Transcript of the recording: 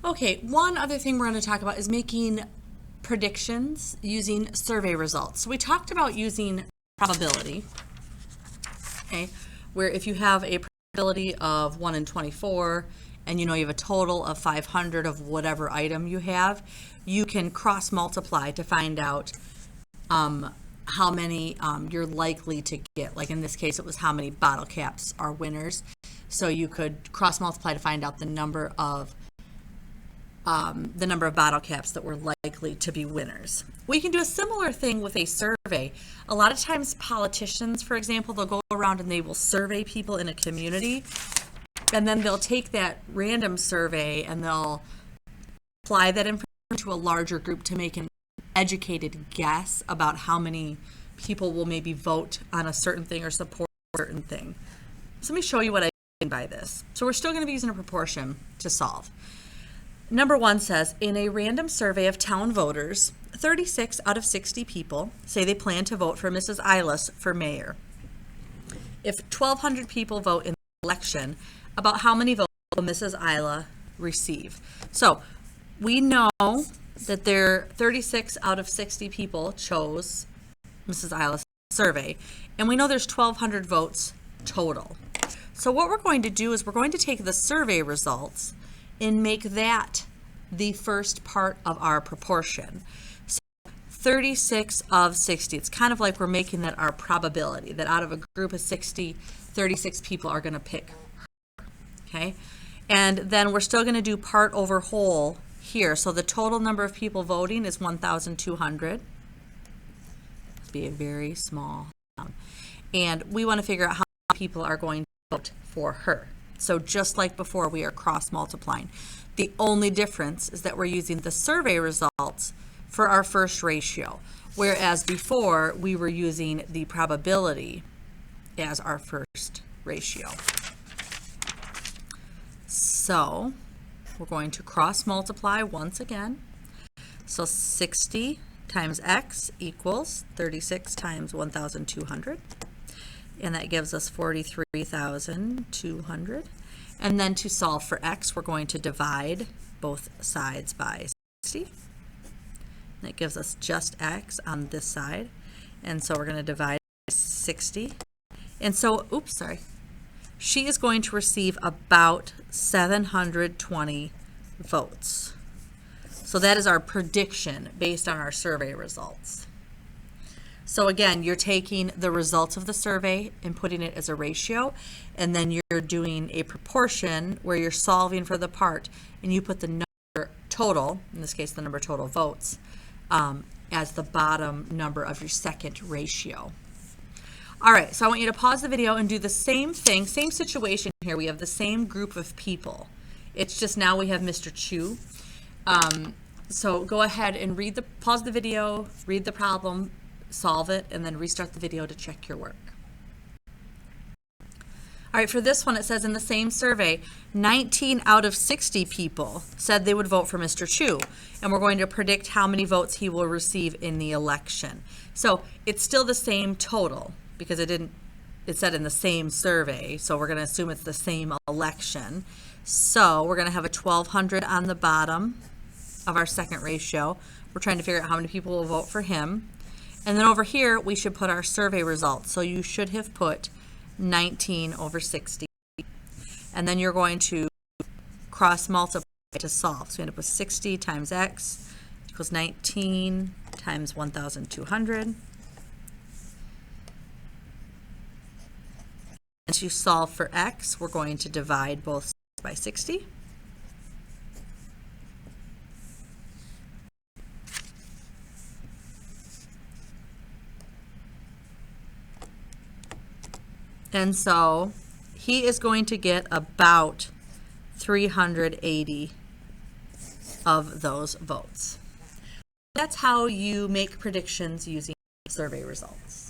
Okay, one other thing we're going to talk about is making predictions using survey results. So we talked about using probability, okay, where if you have a probability of 1 in 24 and you know you have a total of 500 of whatever item you have, you can cross multiply to find out how many you're likely to get. Like in this case, it was how many bottle caps are winners. So you could cross multiply to find out the number of bottle caps that were likely to be winners. We can do a similar thing with a survey. A lot of times politicians, for example, they'll go around and they will survey people in a community, and then they'll take that random survey and they'll apply that information to a larger group to make an educated guess about how many people will maybe vote on a certain thing or support a certain thing. So let me show you what I mean by this. So we're still going to be using a proportion to solve. Number 1 says, in a random survey of town voters, 36 out of 60 people say they plan to vote for Mrs. Eilis for mayor. If 1,200 people vote in the election, about how many votes will Mrs. Eilis receive? So we know that there 36 out of 60 people chose Mrs. Eilis' survey, and we know there's 1,200 votes total. So what we're going to do is we're going to take the survey results and make that the first part of our proportion. So 36 of 60, it's kind of like we're making that our probability, that out of a group of 60, 36 people are going to pick her, okay? And then we're still going to do part over whole here. So the total number of people voting is 1,200. It'll be a very small amount. And we want to figure out how many people are going to vote for her. So just like before, we are cross multiplying. The only difference is that we're using the survey results for our first ratio, whereas before we were using the probability as our first ratio. So we're going to cross multiply once again. So 60 times x equals 36 times 1,200. And that gives us 43,200. And then to solve for x, we're going to divide both sides by 60. That gives us just x on this side. And so we're going to divide 60. And so, she is going to receive about 720 votes. So that is our prediction based on our survey results. So again, you're taking the results of the survey and putting it as a ratio, and then you're doing a proportion where you're solving for the part, and you put the number total, in this case the number total votes, as the bottom number of your second ratio. All right, so I want you to pause the video and do the same thing, same situation here. We have the same group of people. It's just now we have Mr. Chu. So go ahead and pause the video, read the problem, solve it, and then restart the video to check your work. All right, for this one, it says in the same survey, 19 out of 60 people said they would vote for Mr. Chu, and we're going to predict how many votes he will receive in the election. So it's still the same total because it said in the same survey, so we're going to assume it's the same election. So we're going to have a 1,200 on the bottom of our second ratio. We're trying to figure out how many people will vote for him. And then over here, we should put our survey results. So you should have put 19 over 60. And then you're going to cross multiply to solve. So we end up with 60 times x equals 19 times 1,200. And to solve for x, we're going to divide both sides by 60. And so he is going to get about 380 of those votes. That's how you make predictions using survey results.